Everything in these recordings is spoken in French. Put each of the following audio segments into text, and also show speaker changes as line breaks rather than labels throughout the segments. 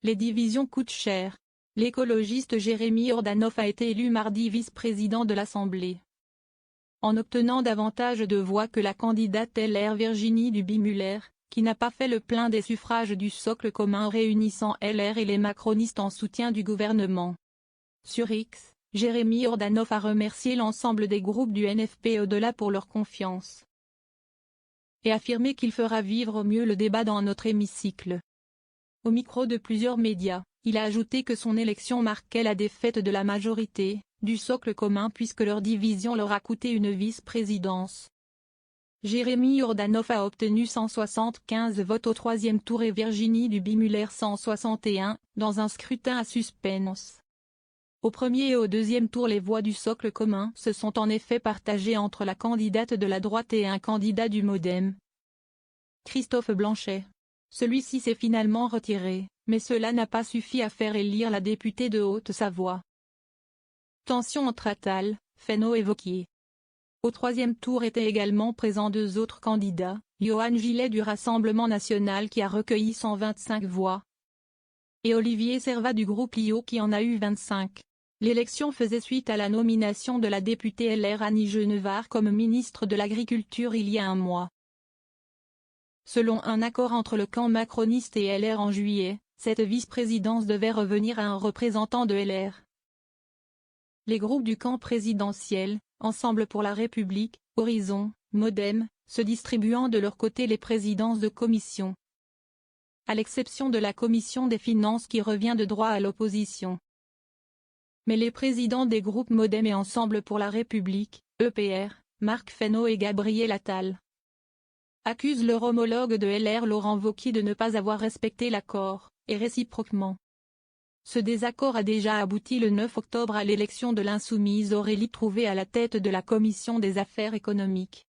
Les divisions coûtent cher. L'écologiste Jérémy Yordanov a été élu mardi vice-président de l'Assemblée. En obtenant davantage de voix que la candidate LR Virginie Duby-Muller, qui n'a pas fait le plein des suffrages du socle commun réunissant LR et les macronistes en soutien du gouvernement. Sur X, Jérémy Yordanov a remercié l'ensemble des groupes du NFP et au-delà pour leur confiance. Et affirmé qu'il fera vivre au mieux le débat dans notre hémicycle. Au micro de plusieurs médias, il a ajouté que son élection marquait la défaite de la majorité, du socle commun puisque leur division leur a coûté une vice-présidence. Jérémy Yordanov a obtenu 175 votes au troisième tour et Virginie Duby-Muller 161, dans un scrutin à suspense. Au premier et au deuxième tour les voix du socle commun se sont en effet partagées entre la candidate de la droite et un candidat du MoDem, Christophe Blanchet. Celui-ci s'est finalement retiré, mais cela n'a pas suffi à faire élire la députée de Haute-Savoie. Tension entre Attal, Fesneau et Wauquiez. Au troisième tour étaient également présents deux autres candidats, Johan Gillet du Rassemblement national qui a recueilli 125 voix, et Olivier Servat du groupe LIO qui en a eu 25. L'élection faisait suite à la nomination de la députée LR Annie Genevard comme ministre de l'Agriculture il y a un mois. Selon un accord entre le camp macroniste et LR en juillet, cette vice-présidence devait revenir à un représentant de LR. Les groupes du camp présidentiel, Ensemble pour la République, Horizon, MoDem, se distribuant de leur côté les présidences de commission. À l'exception de la commission des finances qui revient de droit à l'opposition. Mais les présidents des groupes MoDem et Ensemble pour la République, EPR, Marc Fesneau et Gabriel Attal, accusent leur homologue de LR Laurent Wauquiez de ne pas avoir respecté l'accord, et réciproquement. Ce désaccord a déjà abouti le 9 octobre à l'élection de l'insoumise Aurélie Trouvé à la tête de la commission des affaires économiques.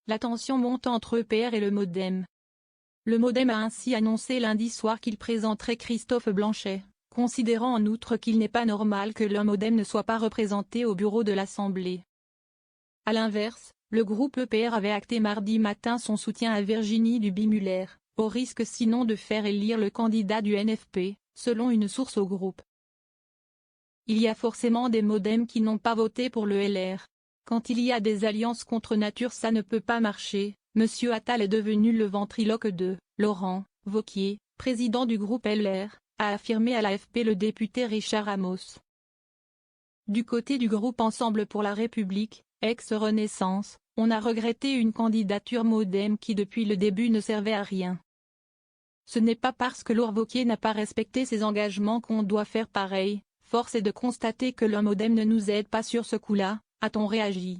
La tension monte entre EPR et le MoDem. Le MoDem a ainsi annoncé lundi soir qu'il présenterait Christophe Blanchet, considérant en outre qu'il n'est pas normal que le MoDem ne soit pas représenté au bureau de l'Assemblée. A l'inverse, le groupe EPR avait acté mardi matin son soutien à Virginie Duby-Muller, au risque sinon de faire élire le candidat du NFP, selon une source au groupe. Il y a forcément des MoDem qui n'ont pas voté pour le LR. Quand il y a des alliances contre nature ça ne peut pas marcher. Monsieur Attal est devenu le ventriloque de Laurent Wauquiez, président du groupe LR, a affirmé à l'AFP le député Richard Amos. Du côté du groupe Ensemble pour la République, ex-Renaissance, on a regretté une candidature MoDem qui depuis le début ne servait à rien. Ce n'est pas parce que Laurent Wauquiez n'a pas respecté ses engagements qu'on doit faire pareil, force est de constater que le MoDem ne nous aide pas sur ce coup-là, a-t-on réagi.